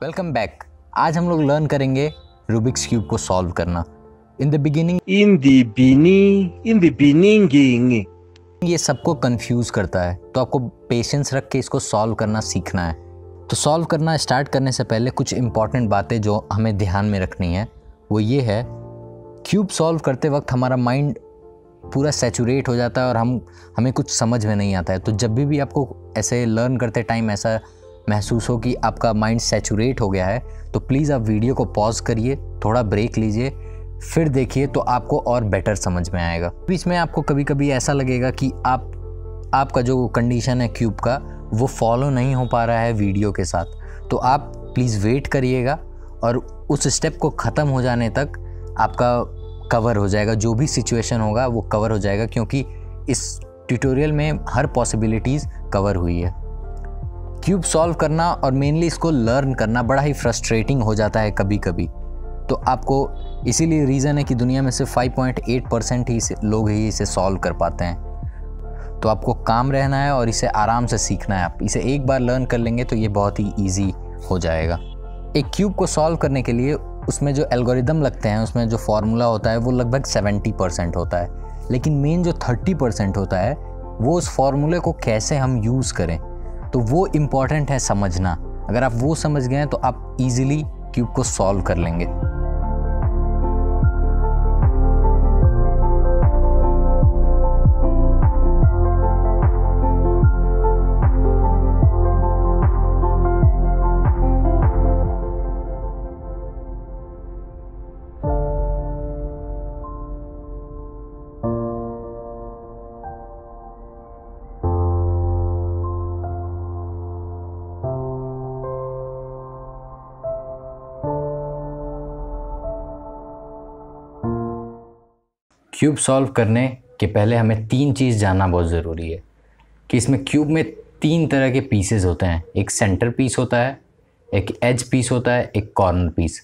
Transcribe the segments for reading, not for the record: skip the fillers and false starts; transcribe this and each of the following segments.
Welcome back. आज हम लोग लर्न करेंगे रूबिक्स क्यूब को सॉल्व करना। इन द बिगिनिंग ये सबको कंफ्यूज करता है, तो आपको पेशेंस रख के इसको सॉल्व करना सीखना है। तो सॉल्व करना स्टार्ट करने से पहले कुछ इंपॉर्टेंट बातें जो हमें ध्यान में रखनी है वो ये है, क्यूब सॉल्व करते वक्त हमारा माइंड पूरा सैचुरेट हो जाता है और हमें कुछ समझ में नहीं आता है। तो जब भी आपको ऐसे लर्न करते टाइम ऐसा महसूस हो कि आपका माइंड सैचुरेट हो गया है, तो प्लीज़ आप वीडियो को पॉज करिए, थोड़ा ब्रेक लीजिए, फिर देखिए, तो आपको और बेटर समझ में आएगा। बीच में आपको कभी कभी ऐसा लगेगा कि आपका जो कंडीशन है क्यूब का वो फॉलो नहीं हो पा रहा है वीडियो के साथ, तो आप प्लीज़ वेट करिएगा और उस स्टेप को ख़त्म हो जाने तक आपका कवर हो जाएगा। जो भी सिचुएशन होगा वो कवर हो जाएगा, क्योंकि इस ट्यूटोरियल में हर पॉसिबिलिटीज़ कवर हुई है। क्यूब सॉल्व करना और मेनली इसको लर्न करना बड़ा ही फ्रस्ट्रेटिंग हो जाता है कभी कभी। तो आपको इसीलिए रीज़न है कि दुनिया में सिर्फ 5.8% ही लोग ही इसे सॉल्व कर पाते हैं। तो आपको काम रहना है और इसे आराम से सीखना है। आप इसे एक बार लर्न कर लेंगे तो ये बहुत ही ईजी हो जाएगा। एक क्यूब को सॉल्व करने के लिए उसमें जो एल्गोरिदम लगते हैं, उसमें जो फार्मूला होता है वो लगभग 70% होता है, लेकिन मेन जो 30% होता है वो उस फार्मूले को कैसे हम यूज़ करें, तो वो इम्पॉर्टेंट है समझना। अगर आप वो समझ गए तो आप इजीली क्यूब को सॉल्व कर लेंगे। क्यूब सॉल्व करने के पहले हमें 3 चीज़ जानना बहुत ज़रूरी है कि इसमें क्यूब में 3 तरह के पीसेस होते हैं। एक सेंटर पीस होता है, एक एज पीस होता है, एक कॉर्नर पीस।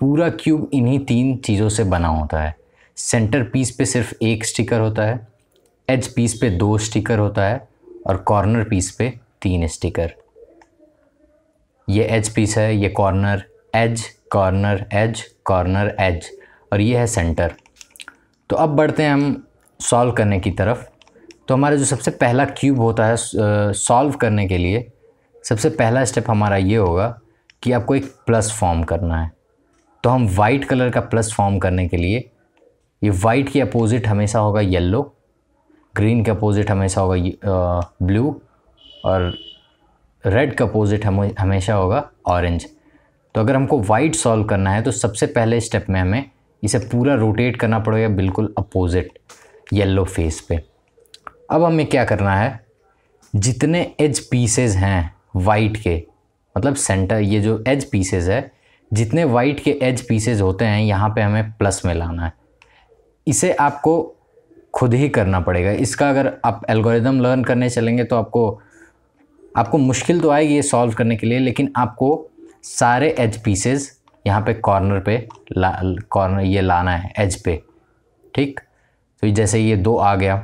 पूरा क्यूब इन्हीं 3 चीज़ों से बना होता है। सेंटर पीस पे सिर्फ 1 स्टिकर होता है, एज पीस पे 2 स्टिकर होता है और कॉर्नर पीस पे 3 स्टिकर। ये एज पीस है, ये corner edge, corner edge, corner edge, और ये है सेंटर। तो अब बढ़ते हैं हम सॉल्व करने की तरफ। तो हमारा जो सबसे पहला क्यूब होता है सॉल्व करने के लिए, सबसे पहला स्टेप हमारा ये होगा कि आपको एक प्लस फॉर्म करना है। तो हम वाइट कलर का प्लस फॉर्म करने के लिए, ये वाइट की अपोजिट हमेशा होगा येलो, ग्रीन का अपोजिट हमेशा होगा ब्लू, और रेड का अपोजिट हमेशा होगा ऑरेंज। तो अगर हमको वाइट सॉल्व करना है तो सबसे पहले स्टेप में हमें इसे पूरा रोटेट करना पड़ेगा बिल्कुल अपोजिट येलो फेस पे। अब हमें क्या करना है, जितने एज पीसेस हैं वाइट के, मतलब सेंटर, ये जो एज पीसेस है, जितने वाइट के एज पीसेस होते हैं यहाँ पे हमें प्लस में लाना है। इसे आपको खुद ही करना पड़ेगा। इसका अगर आप एल्गोरिदम लर्न करने चलेंगे तो आपको मुश्किल तो आएगी ये सॉल्व करने के लिए, लेकिन आपको सारे एज पीसेस यहाँ पे कॉर्नर पे कॉर्नर ये लाना है एज पे, ठीक। तो जैसे ये 2 आ गया,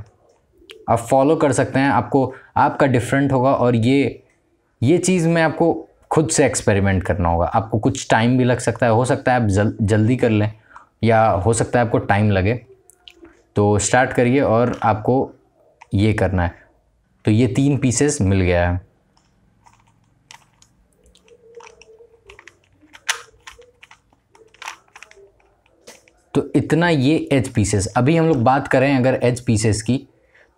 आप फॉलो कर सकते हैं। आपका डिफरेंट होगा और ये चीज़ में आपको खुद से एक्सपेरिमेंट करना होगा। आपको कुछ टाइम भी लग सकता है, हो सकता है आप जल्दी कर लें, या हो सकता है आपको टाइम लगे। तो स्टार्ट करिए और आपको ये करना है। तो ये 3 पीसेस मिल गया है। तो इतना ये एज पीसेस। अभी हम लोग बात करें अगर एज पीसेस की,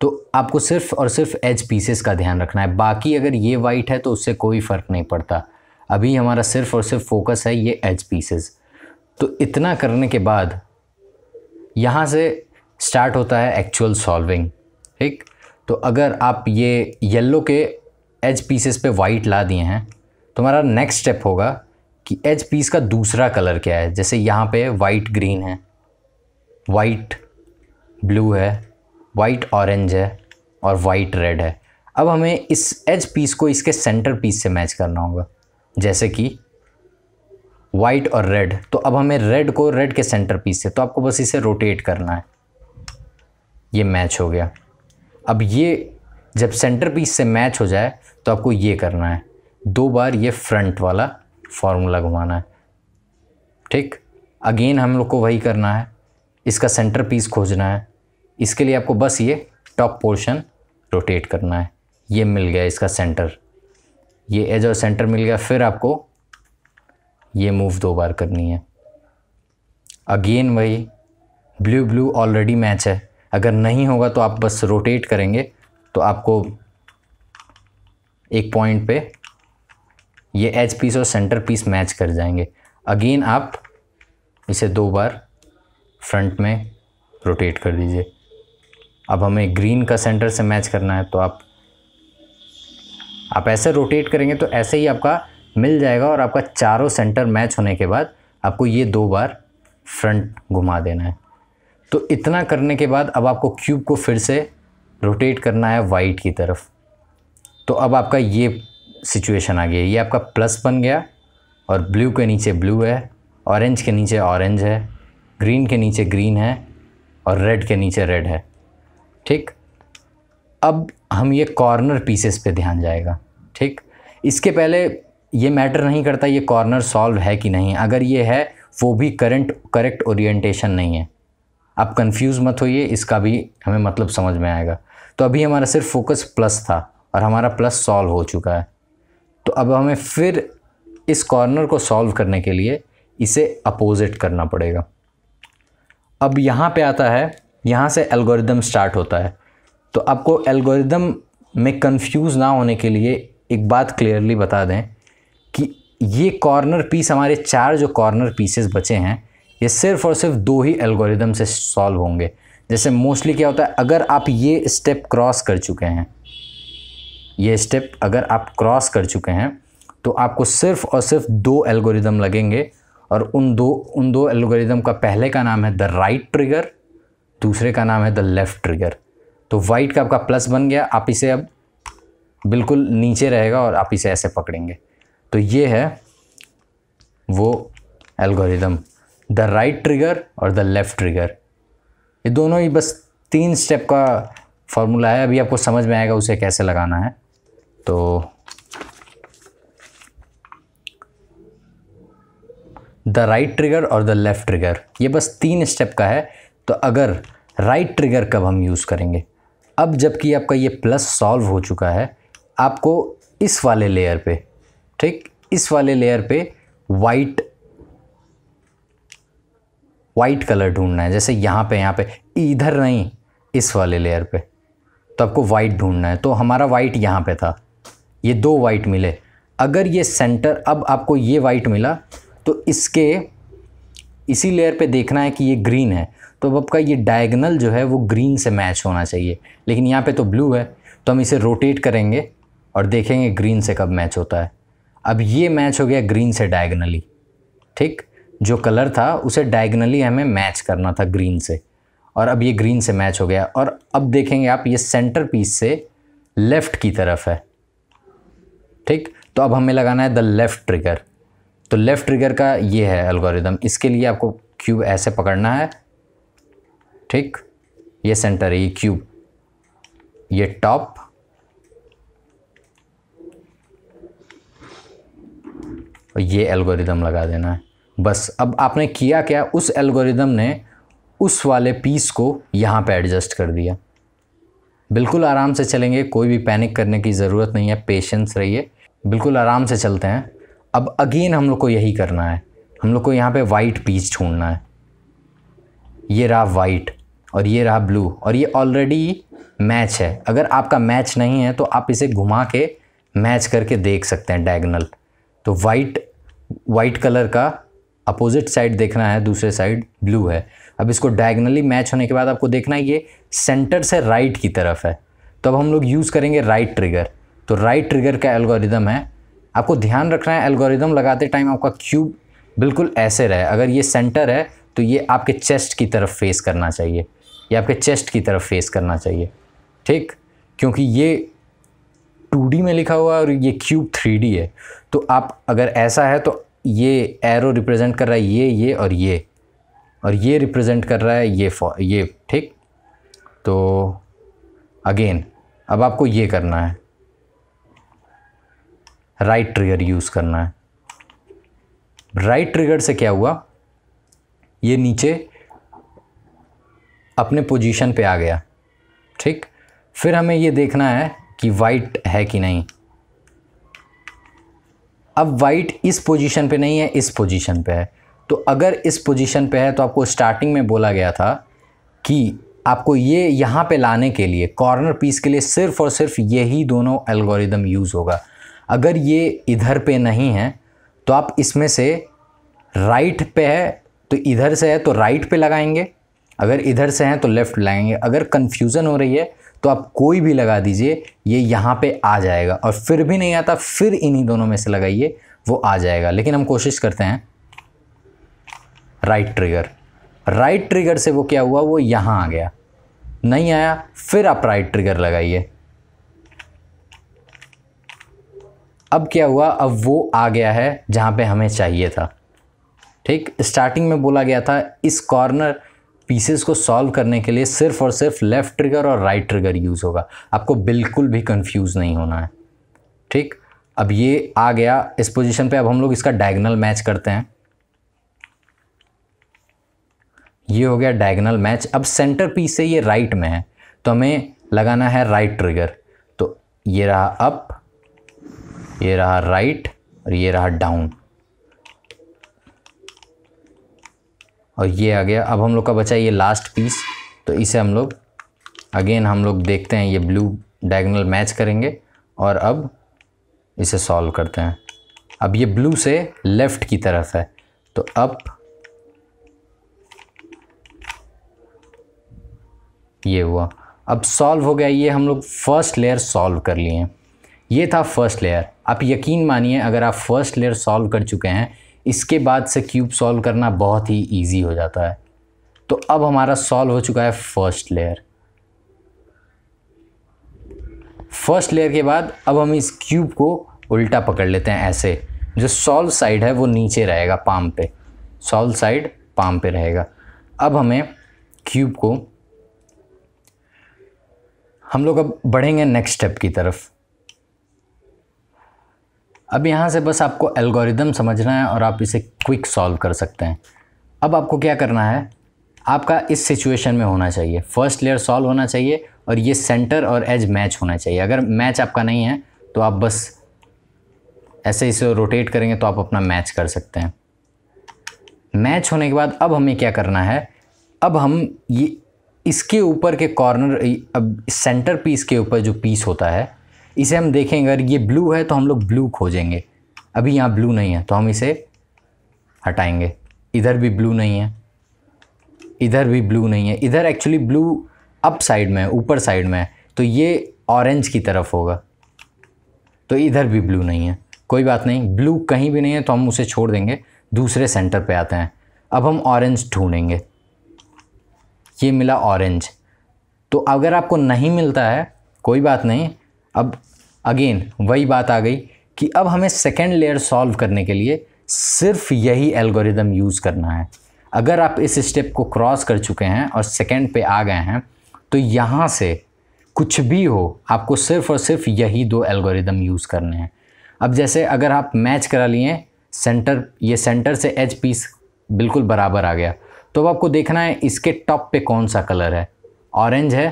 तो आपको सिर्फ और सिर्फ एज पीसेस का ध्यान रखना है। बाकी अगर ये वाइट है तो उससे कोई फ़र्क नहीं पड़ता। अभी हमारा सिर्फ और सिर्फ फोकस है ये एज पीसेस। तो इतना करने के बाद यहाँ से स्टार्ट होता है एक्चुअल सॉल्विंग, ठीक। तो अगर आप ये येलो के एज पीसेस पे वाइट ला दिए हैं तो हमारा नेक्स्ट स्टेप होगा कि एज पीस का दूसरा कलर क्या है। जैसे यहाँ पे वाइट ग्रीन है, वाइट ब्लू है, वाइट ऑरेंज है और वाइट रेड है। अब हमें इस एज पीस को इसके सेंटर पीस से मैच करना होगा, जैसे कि वाइट और रेड। तो अब हमें रेड को रेड के सेंटर पीस से, तो आपको बस इसे रोटेट करना है, ये मैच हो गया। अब ये जब सेंटर पीस से मैच हो जाए तो आपको ये करना है, 2 बार ये फ्रंट वाला फार्मूला घुमाना है। ठीक, अगेन हम लोग को वही करना है, इसका सेंटर पीस खोजना है। इसके लिए आपको बस ये टॉप पोर्शन रोटेट करना है। ये मिल गया इसका सेंटर, ये एज और सेंटर मिल गया। फिर आपको ये मूव 2 बार करनी है। अगेन वही, ब्लू ब्लू ऑलरेडी मैच है, अगर नहीं होगा तो आप बस रोटेट करेंगे तो आपको एक पॉइंट पे ये एज पीस और सेंटर पीस मैच कर जाएंगे। अगेन आप इसे 2 बार फ्रंट में रोटेट कर दीजिए। अब हमें ग्रीन का सेंटर से मैच करना है, तो आप ऐसे रोटेट करेंगे तो ऐसे ही आपका मिल जाएगा, और आपका चारों सेंटर मैच होने के बाद आपको ये 2 बार फ्रंट घुमा देना है। तो इतना करने के बाद अब आपको क्यूब को फिर से रोटेट करना है वाइट की तरफ। तो अब आपका ये सिचुएशन आ गया, ये आपका प्लस बन गया, और ब्लू के नीचे ब्लू है, ऑरेंज के नीचे ऑरेंज है, ग्रीन के नीचे ग्रीन है, और रेड के नीचे रेड है। ठीक, अब हम ये कॉर्नर पीसेस पे ध्यान जाएगा। ठीक, इसके पहले ये मैटर नहीं करता ये कॉर्नर सॉल्व है कि नहीं, अगर ये है वो भी करेक्ट ओरिएंटेशन नहीं है। आप कंफ्यूज मत होइए, इसका भी हमें मतलब समझ में आएगा। तो अभी हमारा सिर्फ फोकस प्लस था और हमारा प्लस सॉल्व हो चुका है। तो अब हमें फिर इस कॉर्नर को सॉल्व करने के लिए इसे अपोजिट करना पड़ेगा। अब यहाँ पे आता है, यहाँ से एल्गोरिदम स्टार्ट होता है। तो आपको एल्गोरिदम में कंफ्यूज ना होने के लिए एक बात क्लियरली बता दें कि ये कॉर्नर पीस, हमारे 4 जो कॉर्नर पीसेस बचे हैं, ये सिर्फ और सिर्फ 2 ही एल्गोरिदम से सॉल्व होंगे। जैसे मोस्टली क्या होता है, अगर आप ये स्टेप क्रॉस कर चुके हैं, ये स्टेप अगर आप क्रॉस कर चुके हैं, तो आपको सिर्फ और सिर्फ 2 एल्गोरिदम लगेंगे, और उन दो एल्गोरिदम का पहले का नाम है द राइट ट्रिगर, दूसरे का नाम है द लेफ़्ट ट्रिगर। तो वाइट का आपका प्लस बन गया, आप इसे अब बिल्कुल नीचे रहेगा और आप इसे ऐसे पकड़ेंगे। तो ये है वो एल्गोरिदम, द राइट ट्रिगर और द लेफ़्ट ट्रिगर। ये दोनों ही बस 3 स्टेप का फॉर्मूला है, अभी आपको समझ में आएगा उसे कैसे लगाना है। तो द राइट ट्रिगर और द लेफ़्ट ट्रिगर, ये बस 3 स्टेप का है। तो अगर राइट ट्रिगर कब हम यूज़ करेंगे, अब जबकि आपका ये प्लस सॉल्व हो चुका है, आपको इस वाले लेयर पे, ठीक, इस वाले लेयर पे वाइट कलर ढूंढना है। जैसे यहाँ पे इधर नहीं, इस वाले लेयर पे, तो आपको वाइट ढूंढना है। तो हमारा वाइट यहाँ पे था, ये 2 वाइट मिले। अगर ये सेंटर, अब आपको ये वाइट मिला, तो इसके इसी लेयर पे देखना है कि ये ग्रीन है, तो अब आपका ये डायगोनल जो है वो ग्रीन से मैच होना चाहिए। लेकिन यहाँ पे तो ब्लू है, तो हम इसे रोटेट करेंगे और देखेंगे ग्रीन से कब मैच होता है। अब ये मैच हो गया ग्रीन से डायगोनली। ठीक, जो कलर था उसे डायगोनली हमें मैच करना था ग्रीन से, और अब ये ग्रीन से मैच हो गया। और अब देखेंगे आप, ये सेंटर पीस से लेफ़्ट की तरफ है। ठीक, तो अब हमें लगाना है द लेफ़्ट ट्रिगर। तो लेफ़्ट ट्रिगर का ये है एल्गोरिदम। इसके लिए आपको क्यूब ऐसे पकड़ना है। ठीक, ये सेंटर है, ये क्यूब, ये टॉप, और ये एल्गोरिदम लगा देना है। बस अब आपने किया क्या, उस एल्गोरिदम ने उस वाले पीस को यहाँ पे एडजस्ट कर दिया। बिल्कुल आराम से चलेंगे, कोई भी पैनिक करने की ज़रूरत नहीं है, पेशेंस रहिए, बिल्कुल आराम से चलते हैं। अब अगेन हम लोग को यही करना है, हम लोग को यहाँ पे वाइट पीस ढूंढना है। ये रहा वाइट और ये रहा ब्लू, और ये ऑलरेडी मैच है। अगर आपका मैच नहीं है तो आप इसे घुमा के मैच करके देख सकते हैं डायगोनल। तो वाइट कलर का अपोजिट साइड देखना है, दूसरे साइड ब्लू है। अब इसको डायगोनली मैच होने के बाद आपको देखना है ये सेंटर से राइट की तरफ है। तो अब हम लोग यूज़ करेंगे राइट ट्रिगर। तो राइट ट्रिगर का एल्गोरिदम है, आपको ध्यान रखना है एल्गोरिदम लगाते टाइम आपका क्यूब बिल्कुल ऐसे रहे। अगर ये सेंटर है तो ये आपके चेस्ट की तरफ फेस करना चाहिए, ये आपके चेस्ट की तरफ फेस करना चाहिए। ठीक, क्योंकि ये 2D में लिखा हुआ है और ये क्यूब 3D है। तो आप अगर ऐसा है तो ये एरो रिप्रेजेंट कर रहा है ये और ये रिप्रेजेंट कर रहा है ये। ठीक, तो अगेन अब आपको ये करना है, राइट ट्रिगर यूज़ करना है। राइट ट्रिगर से क्या हुआ, ये नीचे अपने पोजीशन पे आ गया, ठीक। फिर हमें ये देखना है कि वाइट है कि नहीं। अब वाइट इस पोजीशन पे नहीं है, इस पोजीशन पे है। तो अगर इस पोजीशन पे है तो आपको स्टार्टिंग में बोला गया था कि आपको ये यहाँ पे लाने के लिए, कॉर्नर पीस के लिए सिर्फ और सिर्फ यही दोनों एल्गोरिदम यूज़ होगा। अगर ये इधर पे नहीं है तो आप इसमें से राइट पे है तो इधर से है तो राइट पे लगाएंगे, अगर इधर से हैं तो लेफ़्ट लगाएंगे। अगर कन्फ्यूज़न हो रही है तो आप कोई भी लगा दीजिए, ये यहाँ पे आ जाएगा। और फिर भी नहीं आता, फिर इन्हीं दोनों में से लगाइए, वो आ जाएगा। लेकिन हम कोशिश करते हैं राइट ट्रिगर। राइट ट्रिगर से वो क्या हुआ, वो यहाँ आ गया, नहीं आया, फिर आप राइट ट्रिगर लगाइए। अब क्या हुआ, अब वो आ गया है जहाँ पे हमें चाहिए था, ठीक। स्टार्टिंग में बोला गया था इस कॉर्नर पीसेस को सॉल्व करने के लिए सिर्फ और सिर्फ लेफ़्ट ट्रिगर और राइट ट्रिगर यूज़ होगा। आपको बिल्कुल भी कंफ्यूज नहीं होना है, ठीक। अब ये आ गया इस पोजीशन पे। अब हम लोग इसका डायगोनल मैच करते हैं। ये हो गया डायगोनल मैच। अब सेंटर पीस से ये राइट में है तो हमें लगाना है राइट ट्रिगर। तो ये रहा अप, ये रहा राइट और ये रहा डाउन, और ये आ गया। अब हम लोग का बचा ये लास्ट पीस, तो इसे हम लोग अगेन हम लोग देखते हैं, ये ब्लू डायगोनल मैच करेंगे और अब इसे सॉल्व करते हैं। अब ये ब्लू से लेफ़्ट की तरफ है तो अप, ये हुआ। अब सॉल्व हो गया। ये हम लोग फर्स्ट लेयर सॉल्व कर लिए हैं। ये था फर्स्ट लेयर। आप यकीन मानिए अगर आप फर्स्ट लेयर सॉल्व कर चुके हैं, इसके बाद से क्यूब सॉल्व करना बहुत ही इजी हो जाता है। तो अब हमारा सॉल्व हो चुका है फर्स्ट लेयर। फर्स्ट लेयर के बाद अब हम इस क्यूब को उल्टा पकड़ लेते हैं ऐसे। जो सॉल्व साइड है वो नीचे रहेगा, पाम पे, सॉल्व साइड पाम पे रहेगा। अब हमें क्यूब को, हम लोग अब बढ़ेंगे नेक्स्ट स्टेप की तरफ। अब यहाँ से बस आपको एल्गोरिदम समझना है और आप इसे क्विक सॉल्व कर सकते हैं। अब आपको क्या करना है, आपका इस सिचुएशन में होना चाहिए, फर्स्ट लेयर सॉल्व होना चाहिए और ये सेंटर और एज मैच होना चाहिए। अगर मैच आपका नहीं है तो आप बस ऐसे इसे रोटेट करेंगे तो आप अपना मैच कर सकते हैं। मैच होने के बाद अब हमें क्या करना है, अब हम ये इसके ऊपर के कॉर्नर, अब सेंटर पीस के ऊपर जो पीस होता है इसे हम देखेंगे। अगर ये ब्लू है तो हम लोग ब्लू खोजेंगे। अभी यहाँ ब्लू नहीं है तो हम इसे हटाएंगे। इधर भी ब्लू नहीं है, इधर भी ब्लू नहीं है। इधर एक्चुअली ब्लू अप साइड में है, ऊपर साइड में है, तो ये ऑरेंज की तरफ होगा। तो इधर भी ब्लू नहीं है, कोई बात नहीं, ब्लू कहीं भी नहीं है तो हम उसे छोड़ देंगे। दूसरे सेंटर पे आते हैं। अब हम ऑरेंज ढूंढेंगे। ये मिला ऑरेंज। तो अगर आपको नहीं मिलता है कोई बात नहीं। अब अगेन वही बात आ गई कि अब हमें सेकेंड लेयर सॉल्व करने के लिए सिर्फ यही एल्गोरिदम यूज़ करना है। अगर आप इस स्टेप को क्रॉस कर चुके हैं और सेकेंड पे आ गए हैं तो यहाँ से कुछ भी हो, आपको सिर्फ और सिर्फ यही दो एल्गोरिदम यूज़ करने हैं। अब जैसे अगर आप मैच करा लिए सेंटर, ये सेंटर से एज पीस बिल्कुल बराबर आ गया, तो अब आपको देखना है इसके टॉप पे कौन सा कलर है। ऑरेंज है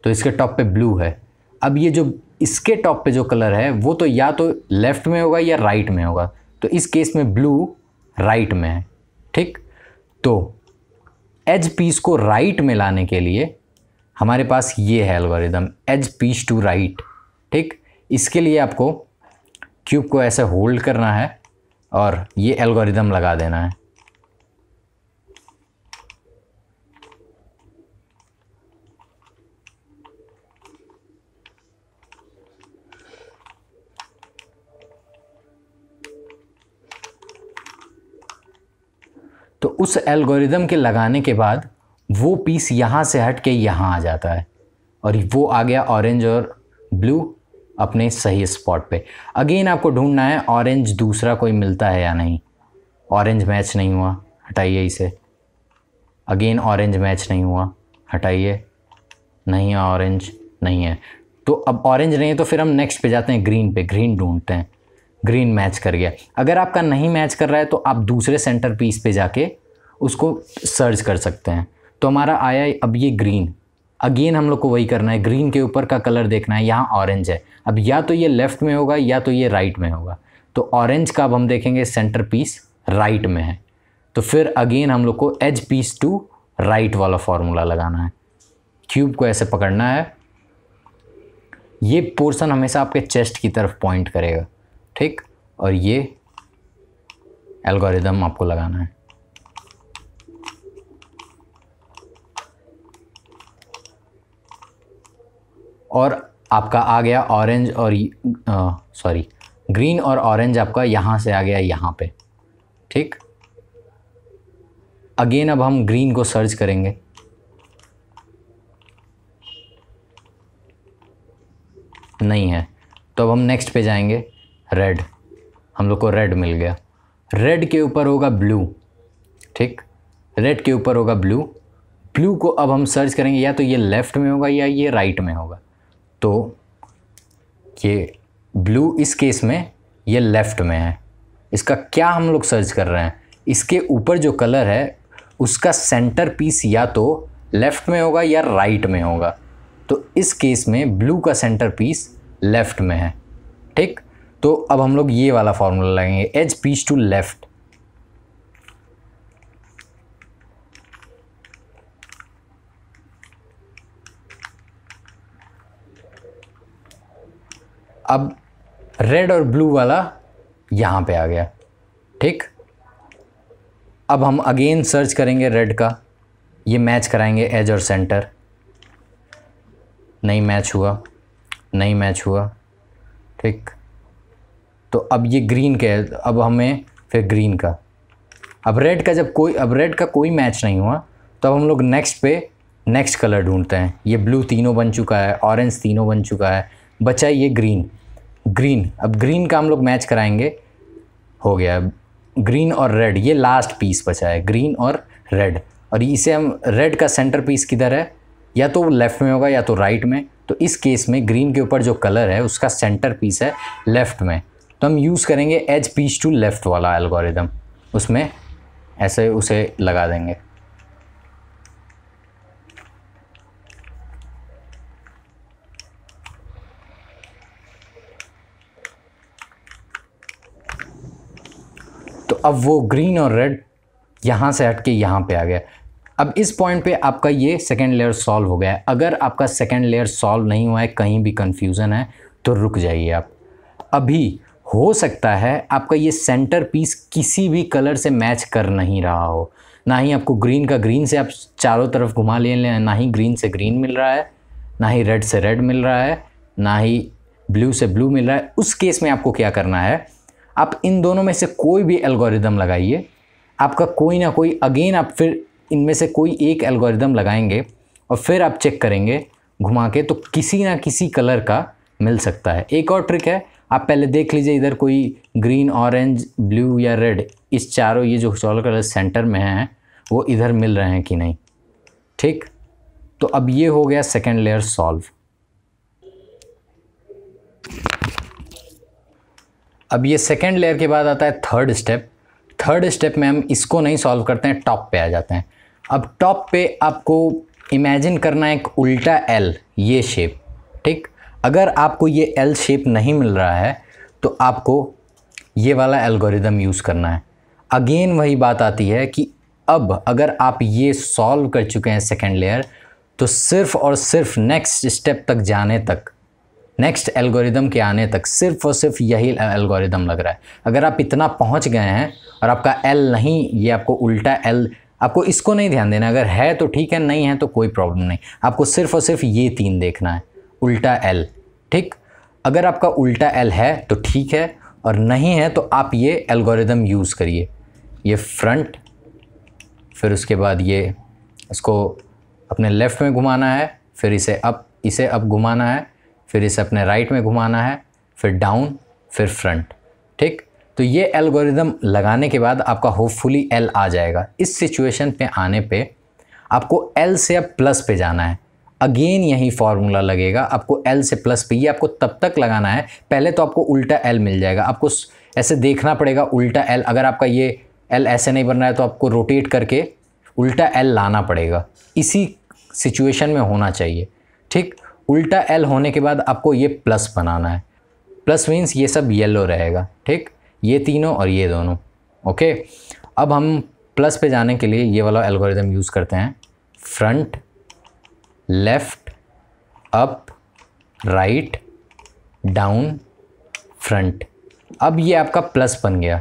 तो इसके टॉप पे ब्लू है। अब ये जो इसके टॉप पे जो कलर है वो तो या तो लेफ़्ट में होगा या राइट में होगा। तो इस केस में ब्लू राइट में है, ठीक। तो एज पीस को राइट में लाने के लिए हमारे पास ये है algorithm, edge piece to right, ठीक। इसके लिए आपको क्यूब को ऐसे होल्ड करना है और ये एल्गोरिदम लगा देना है। तो उस एल्गोरिदम के लगाने के बाद वो पीस यहाँ से हट के यहाँ आ जाता है और वो आ गया ऑरेंज और ब्लू अपने सही स्पॉट पे। अगेन आपको ढूंढना है ऑरेंज दूसरा कोई मिलता है या नहीं। ऑरेंज मैच नहीं हुआ, हटाइए इसे। अगेन ऑरेंज मैच नहीं हुआ, हटाइए। नहीं है, ऑरेंज नहीं है। तो अब ऑरेंज नहीं है तो फिर हम नेक्स्ट पे जाते हैं, ग्रीन पे। ग्रीन ढूंढते हैं। ग्रीन मैच कर गया। अगर आपका नहीं मैच कर रहा है तो आप दूसरे सेंटर पीस पे जाके उसको सर्च कर सकते हैं। तो हमारा आया अब ये ग्रीन, अगेन हम लोग को वही करना है, ग्रीन के ऊपर का कलर देखना है, यहाँ ऑरेंज है, अब या तो ये लेफ़्ट में होगा या तो ये राइट में होगा। तो ऑरेंज का अब हम देखेंगे सेंटर पीस राइट में है, तो फिर अगेन हम लोग को एज पीस टू राइट वाला फॉर्मूला लगाना है। क्यूब को ऐसे पकड़ना है, ये पोर्शन हमेशा आपके चेस्ट की तरफ पॉइंट करेगा, ठीक, और ये एल्गोरिदम आपको लगाना है। और आपका आ गया ऑरेंज और ग्रीन और ऑरेंज आपका यहाँ से आ गया यहाँ पे, ठीक। अगेन अब हम ग्रीन को सर्च करेंगे, नहीं है, तो अब हम नेक्स्ट पे जाएंगे, रेड, हम लोग को रेड मिल गया। रेड के ऊपर होगा ब्लू, ठीक, रेड के ऊपर होगा ब्लू। ब्लू को अब हम सर्च करेंगे, या तो ये लेफ़्ट में होगा या ये राइट में होगा। तो ये ब्लू इस केस में ये लेफ़्ट में है। इसका क्या हम लोग सर्च कर रहे हैं, इसके ऊपर जो कलर है उसका सेंटर पीस या तो लेफ़्ट में होगा या राइट में होगा। तो इस केस में ब्लू का सेंटर पीस लेफ़्ट में है, ठीक। तो अब हम लोग ये वाला फॉर्मूला लगाएंगे, एज पीस टू लेफ़्ट। अब रेड और ब्लू वाला यहाँ पे आ गया, ठीक। अब हम अगेन सर्च करेंगे रेड का, ये मैच कराएंगे एज और सेंटर, नहीं मैच हुआ, नहीं मैच हुआ, ठीक। तो अब ये ग्रीन के, अब हमें फिर ग्रीन का, अब रेड का कोई मैच नहीं हुआ, तो अब हम लोग नेक्स्ट पे नेक्स्ट कलर ढूंढते हैं। ये ब्लू तीनों बन चुका है, ऑरेंज तीनों बन चुका है, बचा ये ग्रीन। अब ग्रीन का हम लोग मैच कराएंगे, हो गया ग्रीन और रेड, ये लास्ट पीस बचा है, ग्रीन और रेड। और इसे हम, रेड का सेंटर पीस किधर है, या तो लेफ़्ट में होगा या तो राइट में। तो इस केस में ग्रीन के ऊपर जो कलर है उसका सेंटर पीस है लेफ़्ट में, तो हम यूज़ करेंगे एज पीस टू लेफ़्ट वाला एल्गोरिदम, उसमें ऐसे उसे लगा देंगे। तो अब वो ग्रीन और रेड यहाँ से हट के यहाँ पे आ गया। अब इस पॉइंट पे आपका ये सेकेंड लेयर सॉल्व हो गया है। अगर आपका सेकेंड लेयर सॉल्व नहीं हुआ है, कहीं भी कन्फ्यूज़न है, तो रुक जाइए आप। अभी हो सकता है आपका ये सेंटर पीस किसी भी कलर से मैच कर नहीं रहा हो, ना ही आपको ग्रीन का ग्रीन से आप चारों तरफ घुमा लें, ना ही ग्रीन से ग्रीन मिल रहा है, ना ही रेड से रेड मिल रहा है, ना ही ब्लू से ब्लू मिल रहा है। उस केस में आपको क्या करना है, आप इन दोनों में से कोई भी एल्गोरिदम लगाइए, आपका कोई ना कोई, अगेन आप फिर इनमें से कोई एक एल्गोरिदम लगाएंगे और फिर आप चेक करेंगे घुमा के, तो किसी ना किसी कलर का मिल सकता है। एक और ट्रिक है, आप पहले देख लीजिए इधर कोई ग्रीन, ऑरेंज, ब्लू या रेड, इस चारों ये जो सोलर कलर सेंटर में हैं वो इधर मिल रहे हैं कि नहीं, ठीक। तो अब ये हो गया सेकेंड लेयर सॉल्व। अब ये सेकेंड लेयर के बाद आता है थर्ड स्टेप। थर्ड स्टेप में हम इसको नहीं सॉल्व करते हैं, टॉप पे आ जाते हैं। अब टॉप पे आपको इमेजिन करना है एक उल्टा एल, ये शेप, ठीक। अगर आपको ये एल शेप नहीं मिल रहा है तो आपको ये वाला एल्गोरिदम यूज़ करना है। अगेन वही बात आती है कि अब अगर आप ये सॉल्व कर चुके हैं सेकेंड लेयर, तो सिर्फ़ और सिर्फ नेक्स्ट स्टेप तक जाने तक, नेक्स्ट एल्गोरिदम के आने तक सिर्फ और सिर्फ यही एल्गोरिदम लग रहा है। अगर आप इतना पहुंच गए हैं और आपका एल नहीं, ये आपको उल्टा एल, आपको इसको नहीं ध्यान देना, अगर है तो ठीक है, नहीं है तो कोई प्रॉब्लम नहीं, आपको सिर्फ और सिर्फ ये तीन देखना है, उल्टा एल, ठीक। अगर आपका उल्टा एल है तो ठीक है, और नहीं है तो आप ये एल्गोरिदम यूज़ करिए। ये फ्रंट, फिर उसके बाद ये इसको अपने लेफ़्ट में घुमाना है, फिर इसे अप घुमाना है, फिर इसे अपने राइट में घुमाना है, फिर डाउन, फिर फ्रंट, ठीक। तो ये एल्गोरिदम लगाने के बाद आपका होपफुली एल आ जाएगा। इस सिचुएशन पे आने पे आपको एल से अब प्लस पे जाना है। अगेन यही फार्मूला लगेगा, आपको एल से प्लस पे, ये आपको तब तक लगाना है, पहले तो आपको उल्टा एल मिल जाएगा, आपको ऐसे देखना पड़ेगा उल्टा एल, अगर आपका ये एल ऐसे नहीं बन रहा है तो आपको रोटेट करके उल्टा एल लाना पड़ेगा, इसी सिचुएशन में होना चाहिए। ठीक, उल्टा एल होने के बाद आपको ये प्लस बनाना है, प्लस मीन्स ये सब येलो रहेगा। ठीक, ये तीनों और ये दोनों। ओके, अब हम प्लस पे जाने के लिए ये वाला एल्गोरिदम यूज़ करते हैं, front left up write down front. अब ये आपका प्लस बन गया।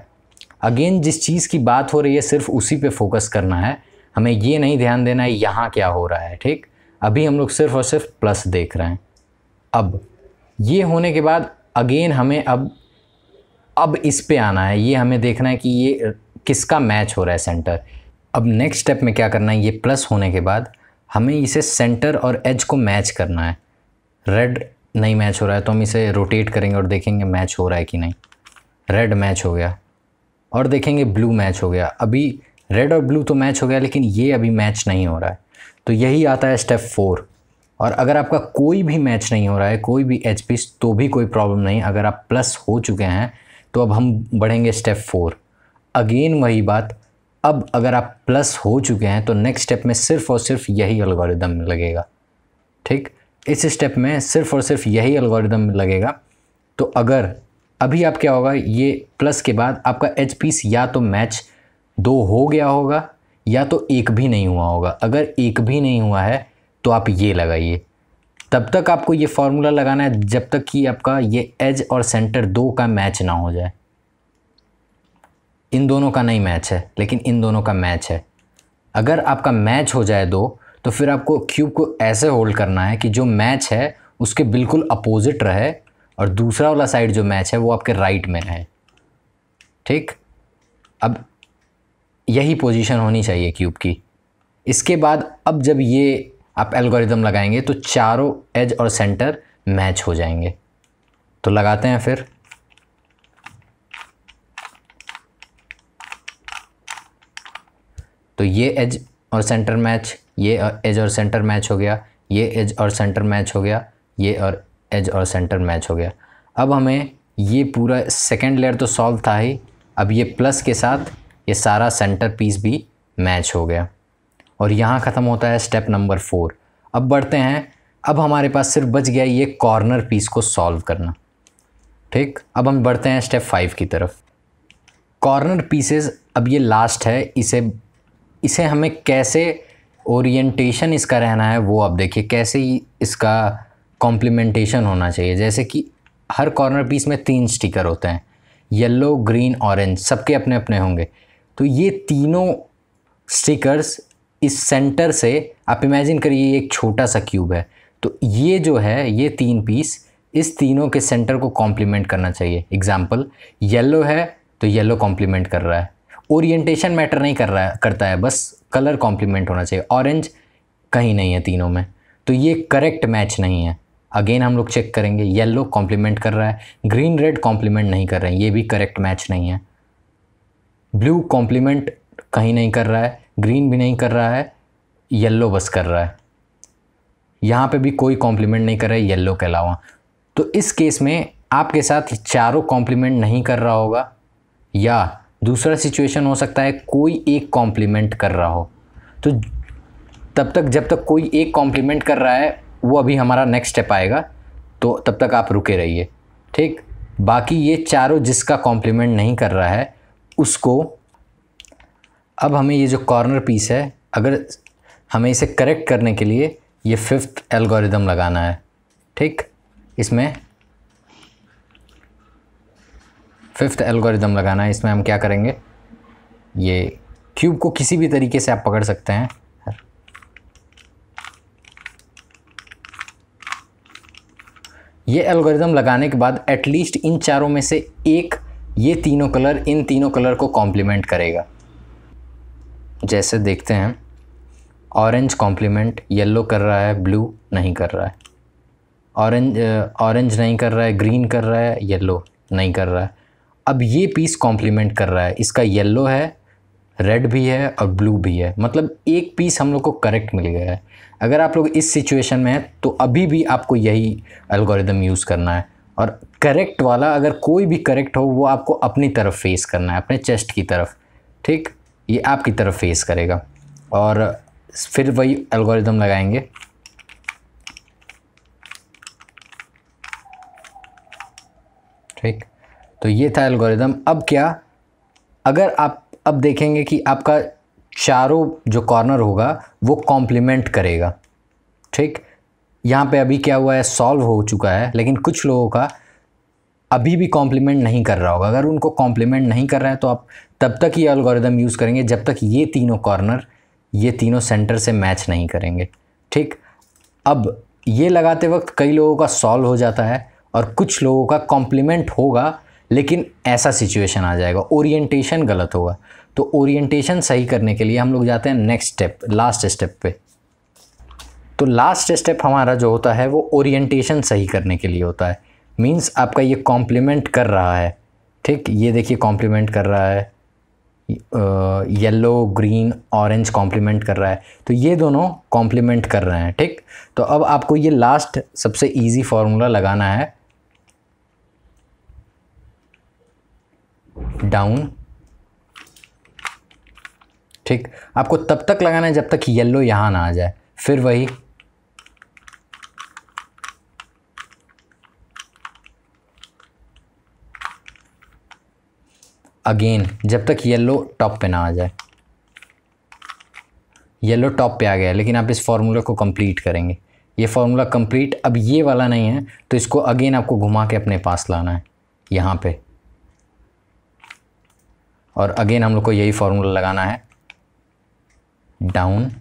अगेन जिस चीज़ की बात हो रही है सिर्फ उसी पे फोकस करना है, हमें ये नहीं ध्यान देना है यहाँ क्या हो रहा है। ठीक, अभी हम लोग सिर्फ और सिर्फ प्लस देख रहे हैं। अब ये होने के बाद अगेन हमें अब इस पे आना है, ये हमें देखना है कि ये किसका मैच हो रहा है सेंटर। अब नेक्स्ट स्टेप में क्या करना है, ये प्लस होने के बाद हमें इसे सेंटर और एज को मैच करना है। रेड नहीं मैच हो रहा है तो हम इसे रोटेट करेंगे और देखेंगे मैच हो रहा है कि नहीं। रेड मैच हो गया और देखेंगे ब्लू मैच हो गया। अभी रेड और ब्लू तो मैच हो गया लेकिन ये अभी मैच नहीं हो रहा है, तो यही आता है स्टेप 4। और अगर आपका कोई भी मैच नहीं हो रहा है, कोई भी एज पीस, तो भी कोई प्रॉब्लम नहीं। अगर आप प्लस हो चुके हैं तो अब हम बढ़ेंगे स्टेप 4। अगेन वही बात, अब अगर आप प्लस हो चुके हैं तो नेक्स्ट स्टेप में सिर्फ और सिर्फ यही एल्गोरिदम लगेगा। ठीक, इस स्टेप में सिर्फ और सिर्फ यही एल्गोरिदम लगेगा। तो अगर अभी आप क्या होगा, ये प्लस के बाद आपका एच पीस या तो मैच 2 हो गया होगा या तो एक भी नहीं हुआ होगा। अगर एक भी नहीं हुआ है तो आप ये लगाइए। तब तक आपको ये फार्मूला लगाना है जब तक कि आपका ये एज और सेंटर 2 का मैच ना हो जाए। इन दोनों का नहीं मैच है लेकिन इन दोनों का मैच है। अगर आपका मैच हो जाए 2 तो फिर आपको क्यूब को ऐसे होल्ड करना है कि जो मैच है उसके बिल्कुल अपोजिट रहे और दूसरा वाला साइड जो मैच है वो आपके राइट में रहे। ठीक, अब यही पोजीशन होनी चाहिए क्यूब की। इसके बाद अब जब ये आप एल्गोरिदम लगाएंगे तो चारों एज और सेंटर मैच हो जाएंगे। तो लगाते हैं फिर। तो ये एज और सेंटर मैच, ये एज और सेंटर मैच हो गया, ये एज और सेंटर मैच हो गया, ये और एज और सेंटर मैच हो गया। अब हमें ये पूरा सेकेंड लेयर तो सॉल्व था ही, अब ये प्लस के साथ ये सारा सेंटर पीस भी मैच हो गया और यहाँ ख़त्म होता है स्टेप नंबर 4। अब बढ़ते हैं, अब हमारे पास सिर्फ बच गया ये कॉर्नर पीस को सॉल्व करना। ठीक, अब हम बढ़ते हैं स्टेप 5 की तरफ। कॉर्नर पीसेस, अब ये लास्ट है, इसे हमें कैसे ओरिएंटेशन इसका रहना है वो अब देखिए, कैसे ही इसका कॉम्प्लीमेंटेशन होना चाहिए। जैसे कि हर कॉर्नर पीस में 3 स्टिकर होते हैं, येलो ग्रीन ऑरेंज, सबके अपने अपने होंगे। तो ये तीनों स्टिकर्स इस सेंटर से, आप इमेजिन करिए एक छोटा सा क्यूब है, तो ये जो है ये 3 पीस इस तीनों के सेंटर को कॉम्प्लीमेंट करना चाहिए। एग्जाम्पल, येलो है तो येलो कॉम्प्लीमेंट कर रहा है, ओरिएंटेशन मैटर नहीं करता है, बस कलर कॉम्प्लीमेंट होना चाहिए। ऑरेंज कहीं नहीं है तीनों में, तो ये करेक्ट मैच नहीं है। अगेन हम लोग चेक करेंगे, येलो कॉम्प्लीमेंट कर रहा है, ग्रीन रेड कॉम्प्लीमेंट नहीं कर रहे हैं, ये भी करेक्ट मैच नहीं है। ब्लू कॉम्प्लीमेंट कहीं नहीं कर रहा है, ग्रीन भी नहीं कर रहा है, येलो बस कर रहा है। यहाँ पे भी कोई कॉम्प्लीमेंट नहीं कर रहा है येलो के अलावा। तो इस केस में आपके साथ चारों कॉम्प्लीमेंट नहीं कर रहा होगा, या दूसरा सिचुएशन हो सकता है कोई एक कॉम्प्लीमेंट कर रहा हो। तो तब तक जब तक कोई एक कॉम्प्लीमेंट कर रहा है, वो अभी हमारा नेक्स्ट स्टेप आएगा, तो तब तक आप रुके रहिए। ठीक, बाकी ये चारों जिसका कॉम्प्लीमेंट नहीं कर रहा है उसको, अब हमें ये जो कॉर्नर पीस है, अगर हमें इसे करेक्ट करने के लिए ये 5th एल्गोरिदम लगाना है। ठीक, इसमें 5th एल्गोरिदम लगाना है। इसमें हम क्या करेंगे, ये क्यूब को किसी भी तरीके से आप पकड़ सकते हैं। ये एल्गोरिदम लगाने के बाद एटलीस्ट इन चारों में से एक, ये तीनों कलर इन तीनों कलर को कॉम्प्लीमेंट करेगा। जैसे देखते हैं, ऑरेंज कॉम्प्लीमेंट येलो कर रहा है, ब्लू नहीं कर रहा है। ऑरेंज नहीं कर रहा है, ग्रीन कर रहा है, येलो नहीं कर रहा है। अब ये पीस कॉम्प्लीमेंट कर रहा है, इसका येलो है, रेड भी है और ब्लू भी है, मतलब एक पीस हम लोग को करेक्ट मिल गया है। अगर आप लोग इस सिचुएशन में हैं तो अभी भी आपको यही एल्गोरिदम यूज़ करना है। और करेक्ट वाला, अगर कोई भी करेक्ट हो, वो आपको अपनी तरफ फेस करना है, अपने चेस्ट की तरफ, ठीक। ये आपकी तरफ फेस करेगा और फिर वही एल्गोरिदम लगाएंगे। ठीक, तो ये था एल्गोरिदम। अब क्या, अगर आप अब देखेंगे कि आपका चारों जो कॉर्नर होगा वो कॉम्प्लीमेंट करेगा। ठीक, यहाँ पे अभी क्या हुआ है, सॉल्व हो चुका है, लेकिन कुछ लोगों का अभी भी कॉम्प्लीमेंट नहीं कर रहा होगा। अगर उनको कॉम्प्लीमेंट नहीं कर रहा है तो आप तब तक ये एल्गोरिदम यूज़ करेंगे जब तक ये तीनों कॉर्नर, ये तीनों सेंटर से मैच नहीं करेंगे। ठीक, अब ये लगाते वक्त कई लोगों का सॉल्व हो जाता है और कुछ लोगों का कॉम्प्लीमेंट होगा, लेकिन ऐसा सिचुएशन आ जाएगा, ओरिएंटेशन गलत होगा। तो ओरिएंटेशन सही करने के लिए हम लोग जाते हैं नेक्स्ट स्टेप, लास्ट स्टेप पे। तो लास्ट स्टेप हमारा जो होता है वो ओरिएंटेशन सही करने के लिए होता है। मींस आपका ये कॉम्प्लीमेंट कर रहा है। ठीक, ये देखिए कॉम्प्लीमेंट कर रहा है, येलो ग्रीन ऑरेंज कॉम्प्लीमेंट कर रहा है, तो ये दोनों कॉम्प्लीमेंट कर रहे हैं। ठीक, तो अब आपको ये लास्ट सबसे इजी फॉर्मूला लगाना है, डाउन। ठीक, आपको तब तक लगाना है जब तक येलो यहाँ ना आ जाए, फिर वही अगेन जब तक येलो टॉप पे ना आ जाए। येलो टॉप पे आ गया, लेकिन आप इस फॉर्मूला को कंप्लीट करेंगे। ये फॉर्मूला कंप्लीट, अब ये वाला नहीं है तो इसको अगेन आपको घुमा के अपने पास लाना है यहाँ पे, और अगेन हम लोग को यही फॉर्मूला लगाना है, डाउन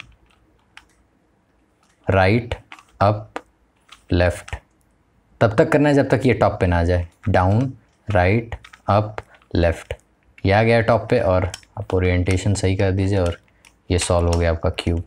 राइट अप लेफ्ट। तब तक करना है जब तक ये टॉप पे ना आ जाए, डाउन राइट अप लेफ्ट। ये आ गया टॉप पे, और आप ओरिएंटेशन सही कर दीजिए और ये सॉल्व हो गया आपका क्यूब।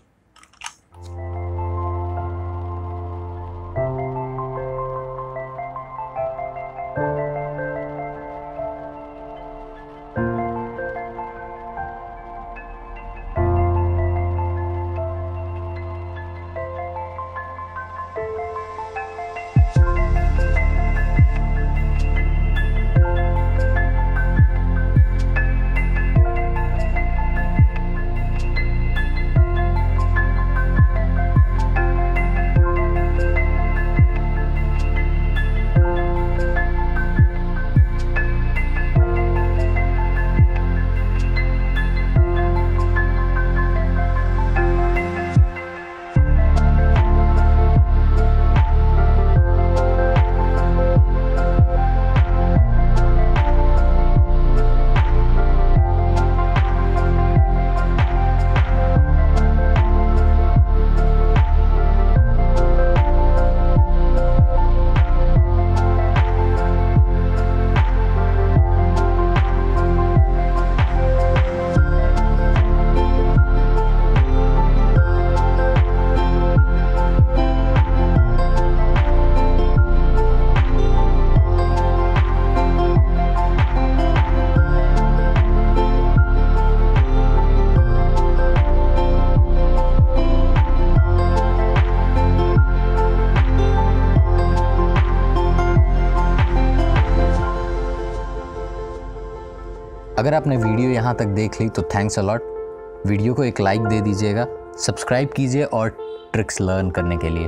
अगर आपने वीडियो यहाँ तक देख ली तो थैंक्स अलॉट। वीडियो को एक लाइक दे दीजिएगा, सब्सक्राइब कीजिए और ट्रिक्स लर्न करने के लिए।